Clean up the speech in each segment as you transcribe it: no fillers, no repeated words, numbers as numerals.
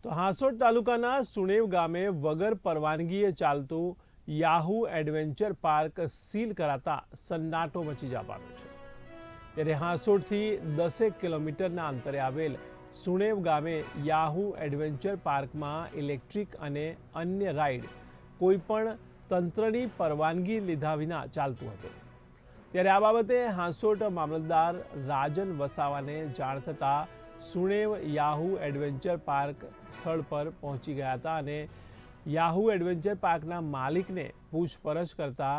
તો હાંસોટ તાલુકાના સુણેવ ગામે વગર પરવાનગીએ ચાલતું યાહુ એડવેન્ચર પાર્ક સીલ કરાતા સન્નાટો મચી જવા પામ્યો છે। ત્યારે હાંસોટથી 10 કિલોમીટરના અંતરે આવેલ સુણેવ ગામે યાહુ એડવેન્ચર પાર્કમાં ઇલેક્ટ્રિક અને અન્ય રાઇડ કોઈપણ તંત્રની પરવાનગી લીધા વિના ચાલતું હતું। ત્યારે આ બાબતે હાંસોટ મામલતદાર રાજન વસાવાને જાણ થતાં સુણેવ યાહુ એડવેન્ચર પાર્ક સ્થળ પર પહોંચી ગયા હતા અને યાહુ એડવેન્ચર પાર્કના માલિકને પૂછપરછ કરતા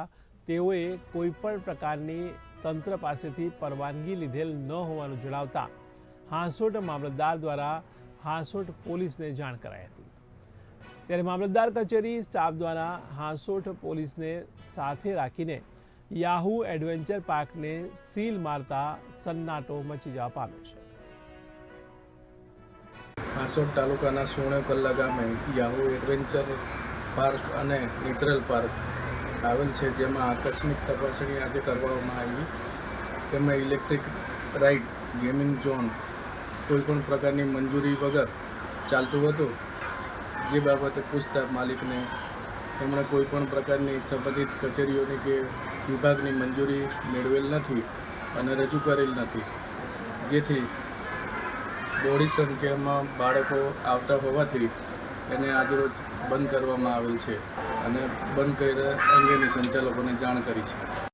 તેઓએ કોઈપણ પ્રકારની તંત્ર પાસેથી પરવાનગી લીધેલ ન હોવાનું જણાવતા હાંસોટ મામલતદાર દ્વારા હાંસોટ પોલીસને જાણ કરાઈ હતી। ત્યારે મામલતદાર કચેરી સ્ટાફ દ્વારા હાંસોટ પોલીસને સાથે રાખીને યાહુ એડવેન્ચર પાર્કને સીલ મારતા સન્નાટો મચી જવા પામ્યો છે। હાંસોટ તાલુકાના સુણેવ કલ્લા ગામે યાહુ એડવેન્ચર પાર્ક અને નેચરલ પાર્ક આવેલ છે, જેમાં આકસ્મિક તપાસણી આજે કરવામાં આવી। તેમાં ઇલેક્ટ્રિક રાઇડ, ગેમિંગ ઝોન કોઈપણ પ્રકારની મંજૂરી વગર ચાલતું હતું। જે બાબતે પૂછતા માલિકને તેમણે કોઈપણ પ્રકારની સંબંધિત કચેરીઓની કે વિભાગની મંજૂરી મેળવેલ નથી અને રજૂ કરેલ નથી, જેથી બોડી સંખ્યામાં બાળકો આવતા હોવાથી એને આજરોજ બંધ કરવામાં આવેલ છે અને બંધ કર્યા અંગેની સંચાલકોને જાણ કરી છે।